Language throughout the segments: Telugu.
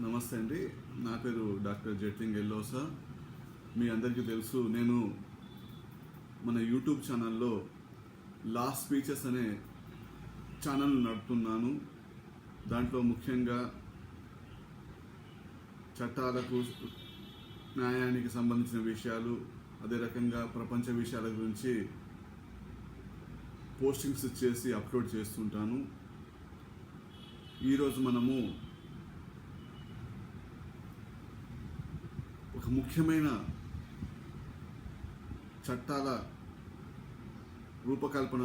నమస్తే అండి. నా పేరు డాక్టర్ జెట్లింగ్ ఎల్లోసా. మీ అందరికీ తెలుసు, నేను మన యూట్యూబ్ ఛానల్లో లా స్పీచెస్ అనే ఛానల్ నడుపుతున్నాను. దాంట్లో ముఖ్యంగా చట్టాలకు, న్యాయానికి సంబంధించిన విషయాలు, అదే రకంగా ప్రపంచ విషయాల గురించి పోస్టింగ్స్ చేసి అప్లోడ్ చేస్తుంటాను. ఈరోజు మనము ఒక ముఖ్యమైన చట్టాల రూపకల్పన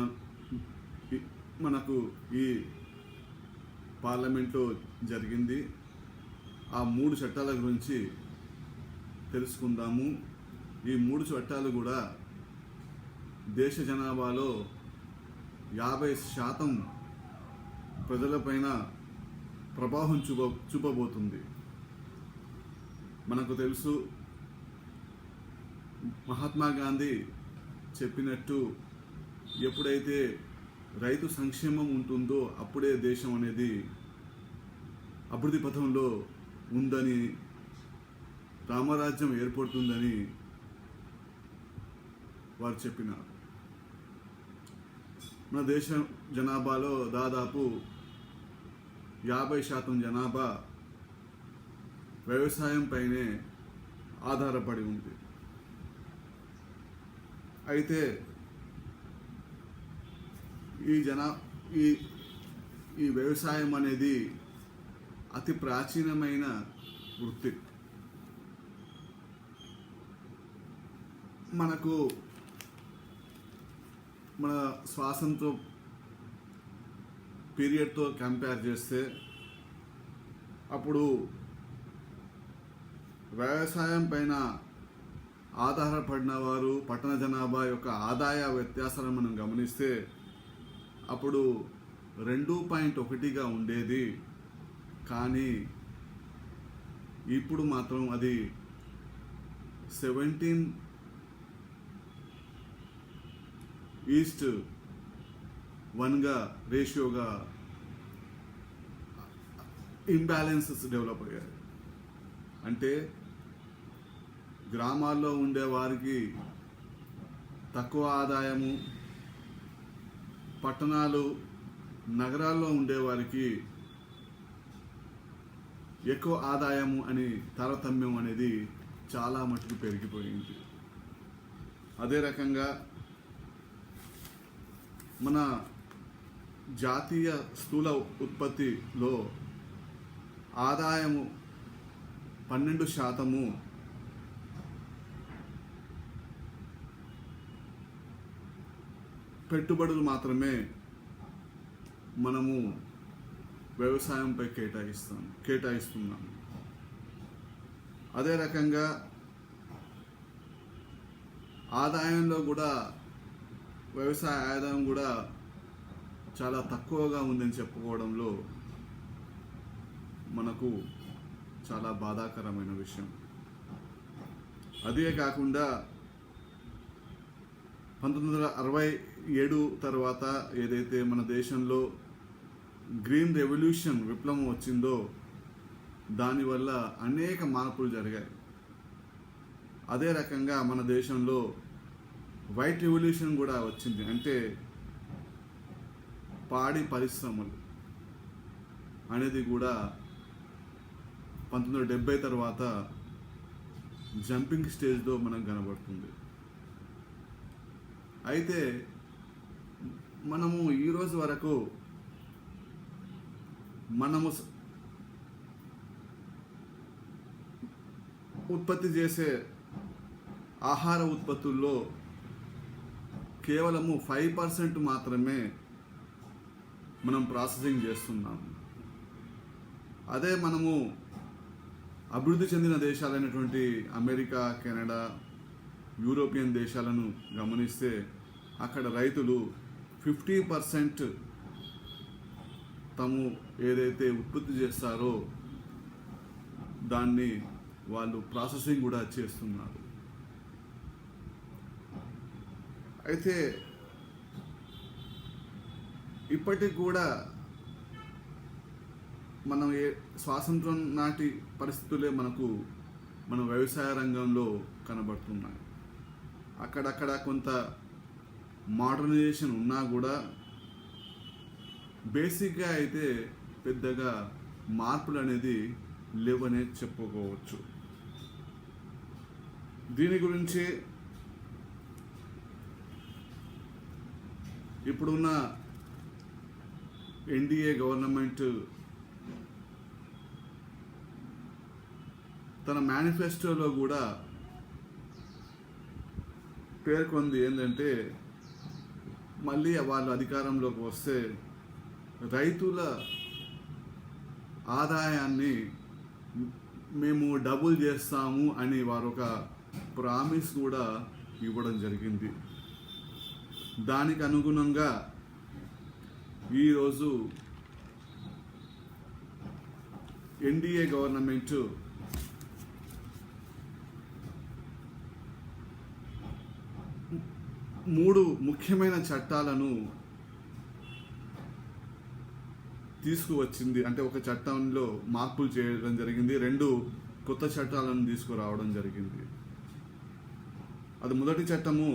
మనకు ఈ పార్లమెంట్లో జరిగింది. ఆ 3 చట్టాల గురించి తెలుసుకుందాము. ఈ 3 చట్టాలు కూడా దేశ జనాభాలో 50% ప్రజలపైన ప్రభావం చూపబోతుంది. మనకు తెలుసు, మహాత్మా గాంధీ చెప్పినట్టు ఎప్పుడైతే రైతు సంక్షేమం ఉంటుందో అప్పుడే దేశం అనేది అభివృద్ధి పథంలో ఉందని, రామరాజ్యం ఏర్పడుతుందని వారు చెప్పినారు. మన దేశ జనాభాలో దాదాపు 50% జనాభా వ్యవసాయం పైనే ఆధారపడి ఉంది. అయితే ఈ వ్యవసాయం అనేది అతి ప్రాచీనమైన వృత్తి. మనకు మన స్వాతంత్ర పీరియడ్తో కంపేర్ చేస్తే అప్పుడు వ్యవసాయం పైన ఆధారపడిన వారు, పట్టణ జనాభా యొక్క ఆదాయ వ్యత్యాసాలను మనం గమనిస్తే అప్పుడు 2.1గా ఉండేది. కానీ ఇప్పుడు మాత్రం అది 17:1గా రేషియోగా ఇంబ్యాలెన్సెస్ డెవలప్ అయ్యాయి. అంటే గ్రామాల్లో ఉండే వారికి తక్కువ ఆదాయము, పట్టణాలు, నగరాల్లో ఉండేవారికి ఎక్కువ ఆదాయము అని తారతమ్యం అనేది చాలా మటుకు పెరిగిపోయింది. అదే రకంగా మన జాతీయ స్థూల ఉత్పత్తిలో ఆదాయము 12% పెట్టుబడులు మాత్రమే మనము వ్యవసాయంపై కేటాయిస్తున్నాము. అదే రకంగా ఆదాయంలో కూడా వ్యవసాయ ఆదాయం కూడా చాలా తక్కువగా ఉందని చెప్పుకోవడంలో మనకు చాలా బాధాకరమైన విషయం. అదే కాకుండా 1967 తర్వాత ఏదైతే మన దేశంలో గ్రీన్ రెవల్యూషన్ విప్లవం వచ్చిందో దానివల్ల అనేక మార్పులు జరిగాయి. అదే రకంగా మన దేశంలో వైట్ రెవల్యూషన్ కూడా వచ్చింది. అంటే పాడి పరిశ్రమలు అనేది కూడా 1970 తర్వాత జంపింగ్ స్టేజ్లో మనకు కనబడుతుంది. అయితే మనము ఈరోజు వరకు మనము ఉత్పత్తి చేసే ఆహార ఉత్పత్తుల్లో కేవలము 5% మాత్రమే మనం ప్రాసెసింగ్ చేస్తున్నాము. అదే మనము అభివృద్ధి చెందిన దేశాలైనటువంటి అమెరికా, కెనడా, యూరోపియన్ దేశాలను గమనిస్తే అక్కడ రైతులు 50% తాము ఏదైతే ఉత్పత్తి చేస్తారో దాన్ని వాళ్ళు ప్రాసెసింగ్ కూడా చేస్తున్నారు. అయితే ఇప్పటికి కూడా మనం స్వాతంత్రం నాటి పరిస్థితులే మన వ్యవసాయ రంగంలో కనబడుతున్నాయి. అక్కడక్కడ కొంత మోడర్నైజేషన్ ఉన్నా కూడా బేసిక్గా అయితే పెద్దగా మార్పులు అనేది లేవనే చెప్పుకోవచ్చు. దీని గురించి ఇప్పుడున్న ఎన్డీఏ గవర్నమెంట్ తన మేనిఫెస్టోలో కూడా పేర్కొంది ఏంటంటే, మళ్ళీ వాళ్ళు అధికారంలోకి వస్తే రైతుల ఆదాయాన్ని మేము డబుల్ చేస్తాము అని వారు ఒక ప్రామిస్ కూడా ఇవ్వడం జరిగింది. దానికి అనుగుణంగా ఈరోజు ఎన్డీఏ గవర్నమెంట్ మూడు ముఖ్యమైన చట్టాలను తీసుకువచ్చింది. అంటే ఒక చట్టంలో మార్పులు చేయడం జరిగింది, 2 కొత్త చట్టాలను తీసుకురావడం జరిగింది. అది మొదటి చట్టము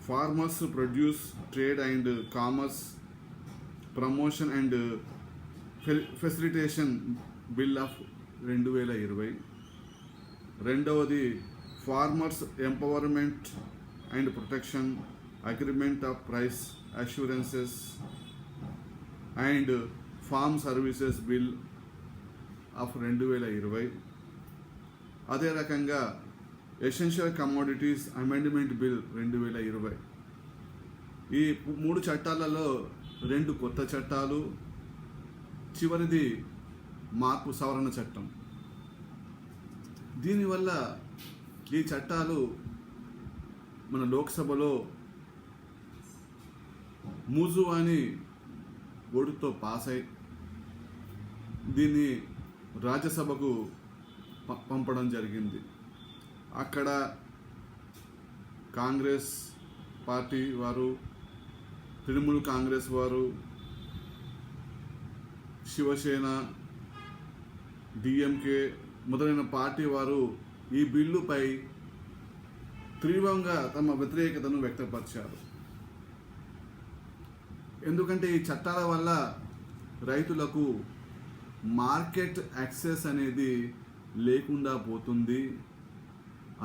farmers produce trade and commerce promotion and facilitation bill of 2020. రెండవది farmers empowerment and protection agreement of price assurances and farm services bill of 2020. అదే రకంగా ఎసెన్షియల్ కమోడిటీస్ అమెండ్మెంట్ బిల్ 2020. ఈ 3 చట్టాలలో 2 కొత్త చట్టాలు, చివరిది మార్పు సవరణ చట్టం. దీనివల్ల ఈ చట్టాలు మన లోక్సభలో మూజువాని ఓటుతో పాస్ అయి దీన్ని రాజ్యసభకు పంపడం జరిగింది. అక్కడ కాంగ్రెస్ పార్టీ వారు, తృణమూల్ కాంగ్రెస్ వారు, శివసేన, డిఎంకే మొదలైన పార్టీ వారు ఈ బిల్లుపై తీవ్రంగా తమ వ్యతిరేకతను వ్యక్తపరిచారు. ఎందుకంటే ఈ చట్టాల వల్ల రైతులకు మార్కెట్ యాక్సెస్ అనేది లేకుండా పోతుంది.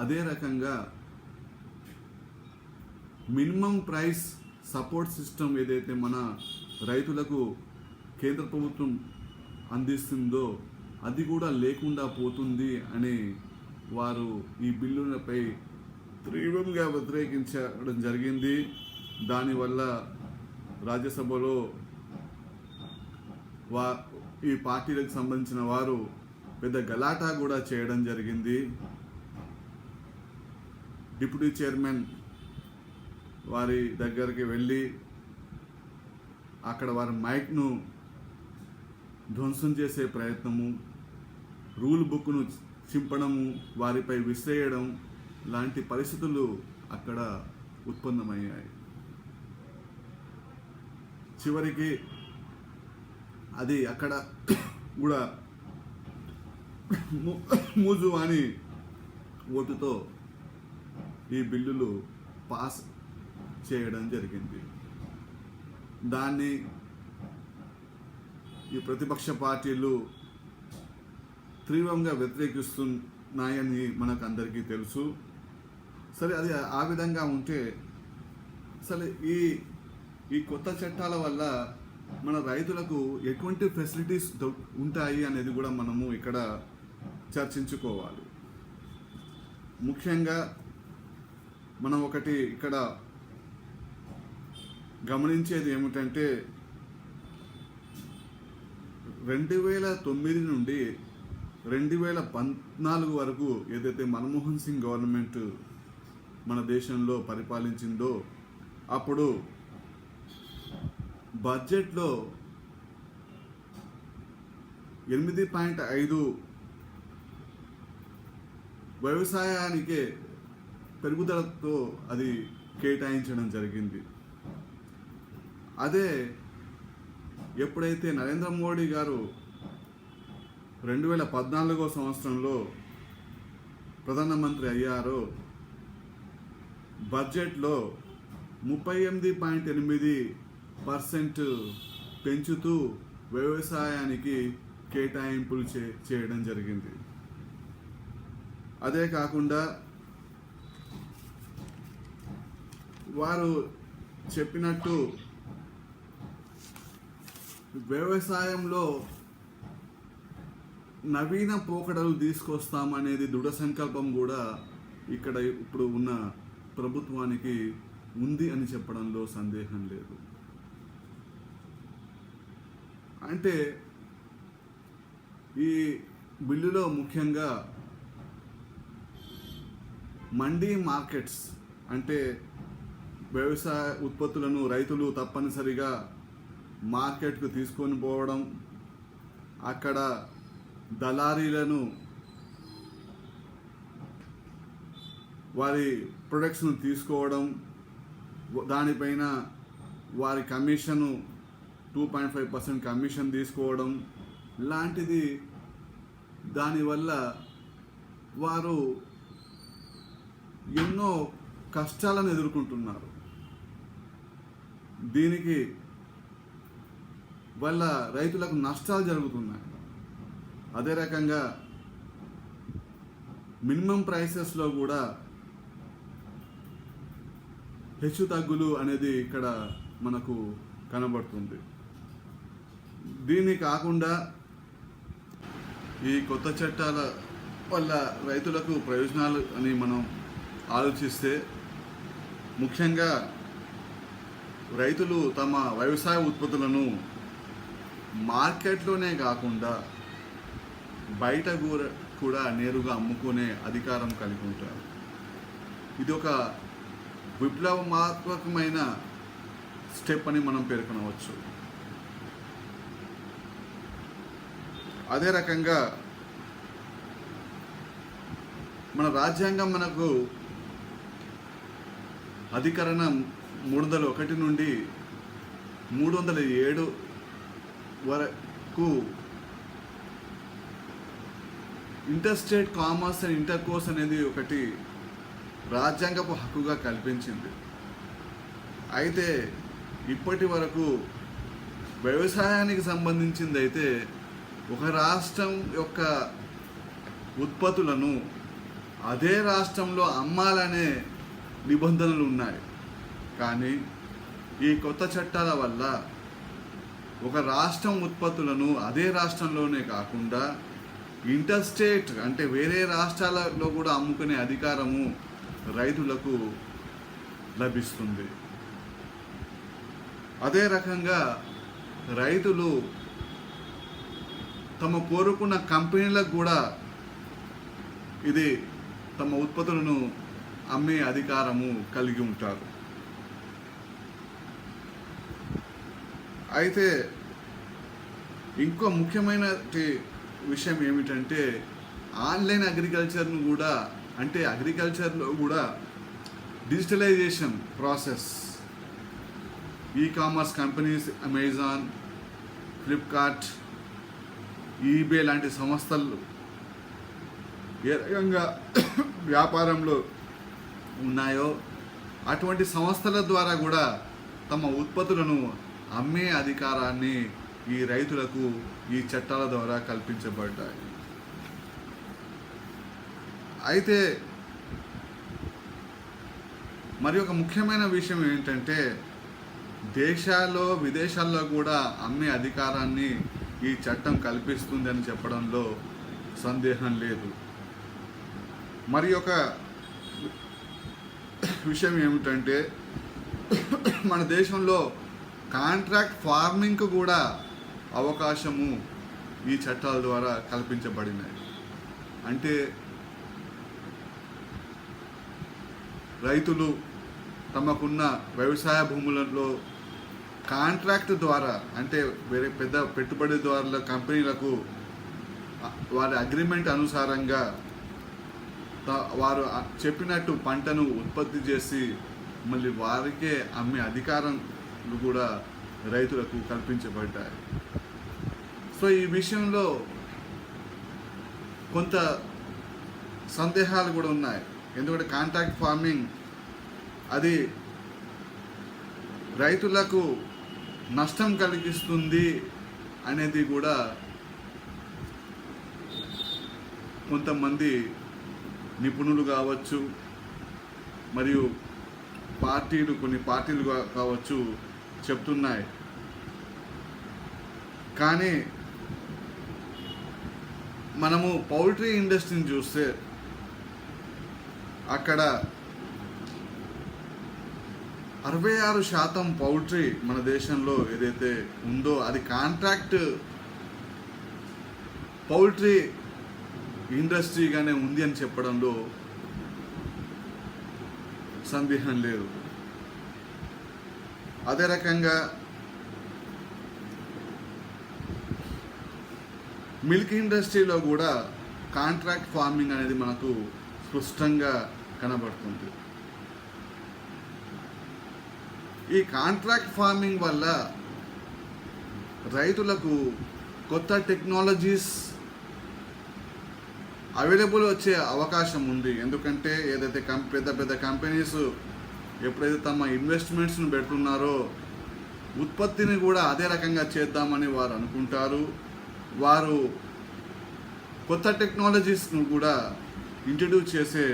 అదే రకంగా మినిమం ప్రైస్ సపోర్ట్ సిస్టమ్ ఏదైతే మన రైతులకు కేంద్ర ప్రభుత్వం అందిస్తుందో అది కూడా లేకుండా పోతుంది అని వారు ఈ బిల్లులపై తీవ్రంగా వ్యతిరేకించడం జరిగింది. దానివల్ల రాజ్యసభలో ఈ పార్టీలకు సంబంధించిన వారు పెద్ద గలాటా కూడా చేయడం జరిగింది. డిప్యూటీ చైర్మన్ వారి దగ్గరికి వెళ్ళి అక్కడ వారి మైక్ను ధ్వంసం చేసే ప్రయత్నము, రూల్ బుక్ను చింపడము, వారిపై విసిరేయడం లాంటి పరిస్థితులు అక్కడ ఉత్పన్నమయ్యాయి. చివరికి అది అక్కడ కూడా మూజువాని ఓటుతో ఈ బిల్లులు పాస్ చేయడం జరిగింది. దాన్ని ఈ ప్రతిపక్ష పార్టీలు తీవ్రంగా వ్యతిరేకిస్తున్నాయని మనకు అందరికీ తెలుసు. సరే, అది ఆ విధంగా ఉంటే అసలు ఈ కొత్త చట్టాల వల్ల మన రైతులకు ఎటువంటి ఫెసిలిటీస్ ఉంటాయి అనేది కూడా మనము ఇక్కడ చర్చించుకోవాలి. ముఖ్యంగా మనం ఒకటి ఇక్కడ గమనించేది ఏమిటంటే 2009 నుండి 2014 వరకు ఏదైతే మన్మోహన్ సింగ్ గవర్నమెంట్ మన దేశంలో పరిపాలించిందో అప్పుడు బడ్జెట్లో 8.5 వ్యవసాయానికే పెరుగుదలతో అది కేటాయించడం జరిగింది. అదే ఎప్పుడైతే నరేంద్ర మోడీ గారు 2014 సంవత్సరంలో ప్రధానమంత్రి అయ్యారో బడ్జెట్లో 38.8% పెంచుతూ వ్యవసాయానికి కేటాయింపులు చేయడం జరిగింది. అదే కాకుండా వారు చెప్పినట్టు వ్యవసాయంలో నవీన పోకడలు తీసుకొస్తామనేది దృఢ సంకల్పం కూడా ఇక్కడ ఇప్పుడు ఉన్న ప్రభుత్వానికి ఉంది అని చెప్పడంలో సందేహం లేదు. అంటే ఈ బిల్లులో ముఖ్యంగా మండీ మార్కెట్స్ అంటే వ్యవసాయ ఉత్పత్తులను రైతులు తప్పనిసరిగా మార్కెట్కు తీసుకొని పోవడం, అక్కడ దళారీలను వారి ప్రొడక్ట్స్ను తీసుకోవడం, దానిపైన వారి కమిషను 2.5% కమిషన్ తీసుకోవడం లాంటిది. దానివల్ల వారు ఎన్నో కష్టాలను ఎదుర్కొంటున్నారు. దీనికి వల్ల రైతులకు నష్టాలు జరుగుతున్నాయి. అదే రకంగా మినిమం ప్రైసెస్లో కూడా హెచ్చు తగ్గులు అనేది ఇక్కడ మనకు కనబడుతుంది. దీన్ని కాకుండా ఈ కొత్త చట్టాల వల్ల రైతులకు ప్రయోజనాలు అని మనం ఆలోచిస్తే, ముఖ్యంగా రైతులు తమ వ్యవసాయ ఉత్పత్తులను మార్కెట్లోనే కాకుండా బయట కూడా నేరుగా అమ్ముకునే అధికారం కలిగి ఉంటారు. ఇది ఒక విప్లవాత్మకమైన స్టెప్ అని మనం పేర్కొనవచ్చు. అదే రకంగా మన రాజ్యాంగం మనకు అధికరణం 301 నుండి 307 వరకు ఇంటర్స్టేట్ కామర్స్ అండ్ ఇంటర్కోర్స్ అనేది ఒకటి రాజ్యాంగపు హక్కుగా కల్పించింది. అయితే ఇప్పటి వరకు వ్యవసాయానికి సంబంధించింది అయితే ఒక రాష్ట్రం యొక్క ఉత్పత్తులను అదే రాష్ట్రంలో అమ్మాలనే నిబంధనలు ఉన్నాయి. కానీ ఈ కొత్త చట్టాల వల్ల ఒక రాష్ట్రం ఉత్పత్తులను అదే రాష్ట్రంలోనే కాకుండా ఇంటర్స్టేట్ అంటే వేరే రాష్ట్రాలలో కూడా అమ్ముకునే అధికారము రైతులకు లభిస్తుంది. అదే రకంగా రైతులు తమ కోరుకున్న కంపెనీలకు కూడా ఇది తమ ఉత్పత్తులను అమ్మే అధికారము కలిగి ఉంటారు. అయితే ఇంకో ముఖ్యమైన విషయం ఏమిటంటే ఆన్లైన్ అగ్రికల్చర్ను కూడా, అంటే అగ్రికల్చర్లో కూడా digitalization process, e-commerce companies Amazon, Flipkart, eBay లాంటి సంస్థలు ఏ రకంగా వ్యాపారంలో ఉన్నాయో అటువంటి సంస్థల ద్వారా కూడా తమ ఉత్పత్తులను అమ్మే అధికారాన్ని ఈ రైతులకు ఈ చట్టాల ద్వారా కల్పించబడ్డాయి. అయితే మరి ఒక ముఖ్యమైన విషయం ఏంటంటే దేశాల్లో విదేశాల్లో కూడా అమ్మే అధికారాన్ని ఈ చట్టం కల్పిస్తుంది అని చెప్పడంలో సందేహం లేదు. మరి ఒక విషయం ఏమిటంటే మన దేశంలో కాంట్రాక్ట్ ఫార్మింగ్కు కూడా అవకాశము ఈ చట్టాల ద్వారా కల్పించబడినాయి. అంటే రైతులు తమకున్న వ్యవసాయ భూములలో కాంట్రాక్ట్ ద్వారా, అంటే వేరే పెద్ద పెట్టుబడిదారుల కంపెనీలకు వారి అగ్రిమెంట్ అనుసారంగా వారు చెప్పినట్టు పంటను ఉత్పత్తి చేసి మళ్ళీ వారికే అమ్మే అధికారం కూడా రైతులకు కల్పించబడ్డాయి. సో ఈ విషయంలో కొంత సందేహాలు కూడా ఉన్నాయి. ఎందుకంటే కాంట్రాక్ట్ ఫార్మింగ్ అది రైతులకు నష్టం కలిగిస్తుంది అనేది కూడా కొంతమంది నిపుణులు కావచ్చు, మరియు కొన్ని పార్టీలు కావచ్చు చెప్తున్నాయి. కానీ మనము పౌల్ట్రీ ఇండస్ట్రీని చూస్తే అక్కడ 66% పౌల్ట్రీ మన దేశంలో ఏదైతే ఉందో అది కాంట్రాక్ట్ పౌల్ట్రీ ఇండస్ట్రీగానే ఉంది అని చెప్పడంలో సందేహం లేదు. అదే రకంగా మిల్క్ ఇండస్ట్రీలో కూడా కాంట్రాక్ట్ ఫార్మింగ్ అనేది మనకు స్పష్టంగా కనబడుతుంది. ఈ కాంట్రాక్ట్ ఫార్మింగ్ వల్ల రైతులకు కొత్త టెక్నాలజీస్ అవైలబుల్ వచ్చే అవకాశం ఉంది. ఎందుకంటే ఏదైతే పెద్ద కంపెనీస్ ఎప్పుడైతే తమ ఇన్వెస్ట్మెంట్స్ను పెడుతున్నారో ఉత్పత్తిని కూడా అదే రకంగా చేద్దామని వారు అనుకుంటారు. వారు కొత్త టెక్నాలజీస్ను కూడా ఇంట్రడ్యూస్ చేసే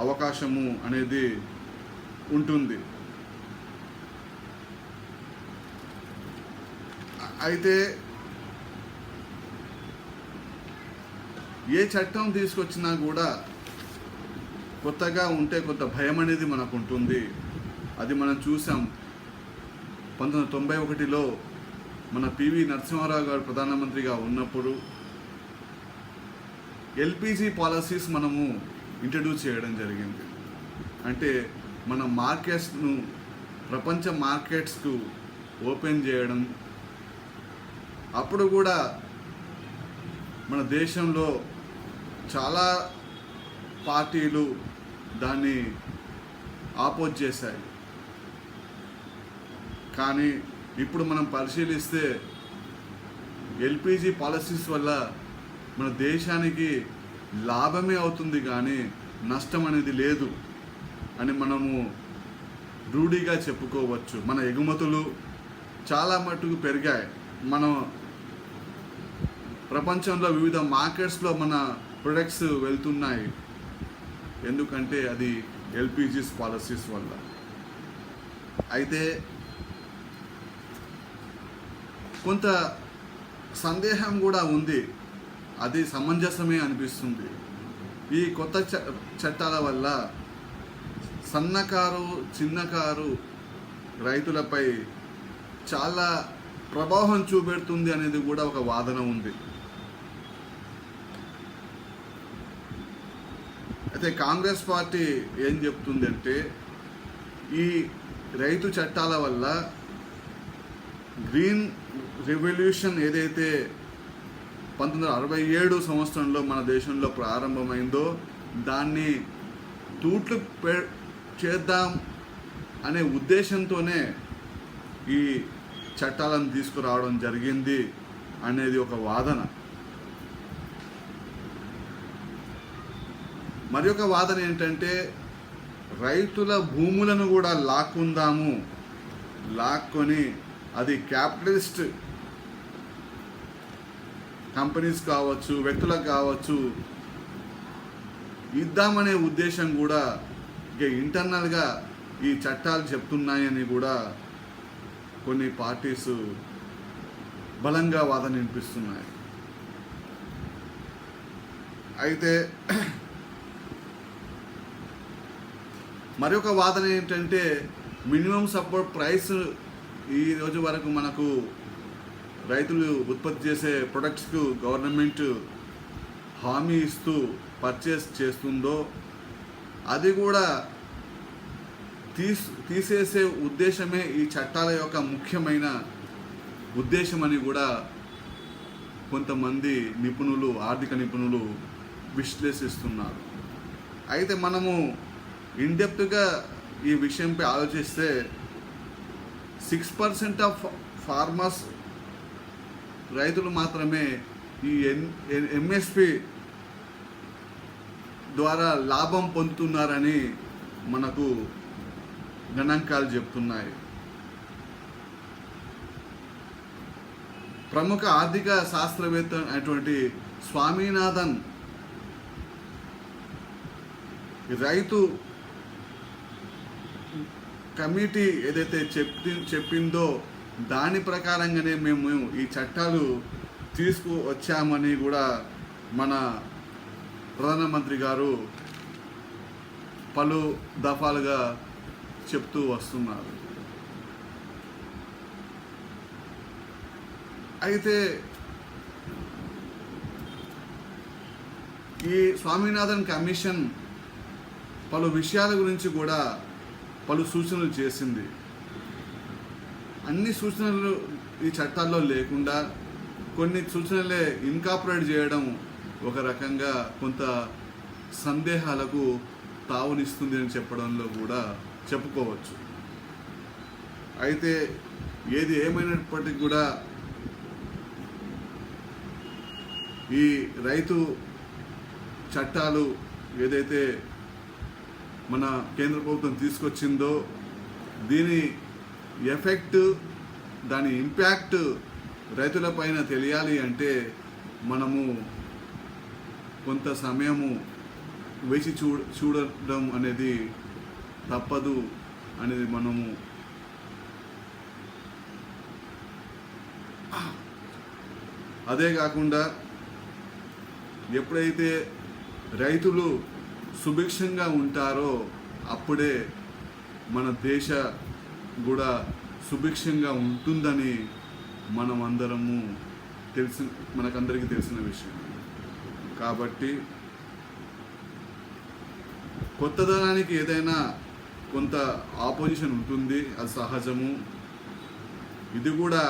అవకాశము అనేది ఉంటుంది. అయితే ఏ చట్టం తీసుకొచ్చినా కూడా కొత్తగా ఉంటే కొంత భయం అనేది మనకు ఉంటుంది. అది మనం చూసాం 1991లో మన పివి నరసింహారావు గారు ప్రధానమంత్రిగా ఉన్నప్పుడు ఎల్పిజి పాలసీస్ మనము ఇంట్రడ్యూస్ చేయడం జరిగింది. అంటే మన మార్కెట్స్ను ప్రపంచ మార్కెట్స్కు ఓపెన్ చేయడం. అప్పుడు కూడా మన దేశంలో చాలా పార్టీలు దాన్ని ఆపోజ్ చేశాయి. కానీ ఇప్పుడు మనం పరిశీలిస్తే ఎల్పిజి పాలసీస్ వల్ల మన దేశానికి లాభమే అవుతుంది కానీ నష్టం అనేది లేదు అని మనము రూఢిగా చెప్పుకోవచ్చు. మన ఎగుమతులు చాలా మట్టుకు పెరిగాయి. మనం ప్రపంచంలో వివిధ మార్కెట్స్లో మన ప్రొడక్ట్స్ వెళ్తున్నాయి. ఎందుకంటే అది ఎల్పిజిస్ పాలసీస్ వల్ల. అయితే కొంత సందేహం కూడా ఉంది. అది సమంజసమే అనిపిస్తుంది. ఈ కొత్త చట్టాల వల్ల సన్నకారు చిన్నకారు రైతులపై చాలా ప్రభావం చూపెడుతుంది అనేది కూడా ఒక వాదన ఉంది. అయితే కాంగ్రెస్ పార్టీ ఏం చెప్తుంది అంటే ఈ రైతు చట్టాల వల్ల గ్రీన్ రెవల్యూషన్ ఏదైతే 1967 సంవత్సరంలో మన దేశంలో ప్రారంభమైందో దాన్ని తూట్లు చేద్దాం అనే ఉద్దేశంతోనే ఈ చట్టాలను తీసుకురావడం జరిగింది అనేది ఒక వాదన. మరి ఒక వాదన ఏంటంటే రైతుల భూములను కూడా లాక్కొని అది క్యాపిటలిస్ట్ కంపెనీస్ కావచ్చు, వ్యక్తులకు కావచ్చు ఇద్దామనే ఉద్దేశం కూడా ఇక ఇంటర్నల్గా ఈ చట్టాలు చెప్తున్నాయని కూడా కొన్ని పార్టీస్ బలంగా వాదన వినిపిస్తున్నాయి. అయితే మరొక వాదన ఏంటంటే మినిమం సపోర్ట్ ప్రైస్ ఈ రోజు వరకు మనకు రైతులు ఉత్పత్తి చేసే ప్రొడక్ట్స్కు గవర్నమెంట్ హామీ ఇస్తూ పర్చేస్ చేస్తుందో అది కూడా తీసేసే ఉద్దేశమే ఈ చట్టాల యొక్క ముఖ్యమైన ఉద్దేశమని కూడా కొంతమంది నిపుణులు, ఆర్థిక నిపుణులు విశ్లేషిస్తున్నారు. అయితే మనము ఇన్డెప్త్గా ఈ విషయంపై ఆలోచిస్తే 6% ఆఫ్ ఫార్మర్స్ రైతులు మాత్రమే ఈ ఎంఎస్పి ద్వారా లాభం పొందుతున్నారని మనకు గణాంకాలు చెప్తున్నాయి. ప్రముఖ ఆర్థిక శాస్త్రవేత్త అయినటువంటి స్వామినాథన్ రైతు కమిటీ ఏదైతే చెప్పిందో దాని ప్రకారంగానే మేము ఈ చట్టాలు తీసుకువచ్చామని కూడా మన ప్రధానమంత్రి గారు పలు దఫాలుగా చెప్తూ వస్తున్నారు. అయితే ఈ స్వామినాథన్ కమిషన్ పలు విషయాల గురించి కూడా పలు సూచనలు చేసింది. అన్ని సూచనలు ఈ చట్టాల్లో లేకుండా కొన్ని సూచనలే ఇన్కార్పొరేట్ చేయడం ఒక రకంగా కొంత సందేహాలకు తావునిస్తుంది అని చెప్పడంలో కూడా చెప్పుకోవచ్చు. అయితే ఏది ఏమైనప్పటికీ కూడా ఈ రైతు చట్టాలు ఏదైతే మన కేంద్ర ప్రభుత్వం తీసుకొచ్చిందో దీని ఎఫెక్ట్, దాని ఇంపాక్ట్ రైతులపైన తెలియాలి అంటే మనము కొంత సమయము వేచి చూడడం అనేది తప్పదు అనేది మనము అదే కాకుండా ఎప్పుడైతే రైతులు సుభిక్షంగా ఉంటారో అప్పుడే మన దేశ కూడా సుభిక్షంగా ఉంటుందని మనమందరము మనకందరికీ తెలిసిన విషయం. కాబట్టి కొత్తదనానికి ఏదైనా కొంత ఆపోజిషన్ ఉంటుంది, అది సహజము. ఇది కూడా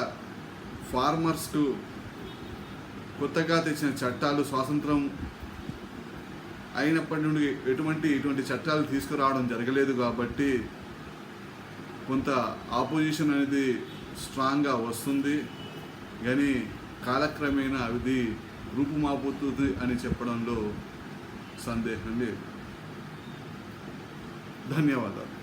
ఫార్మర్స్కు కొత్తగా తెచ్చిన చట్టాలు స్వాతంత్రం అయినప్పటి నుండి ఇటువంటి చట్టాలు తీసుకురావడం జరగలేదు కాబట్టి కొంత ఆపోజిషన్ అనేది స్ట్రాంగ్గా వస్తుంది. కానీ కాలక్రమేణా అది రూపుమాపుతుంది అని చెప్పడంలో సందేహం లేదు. ధన్యవాదాలు.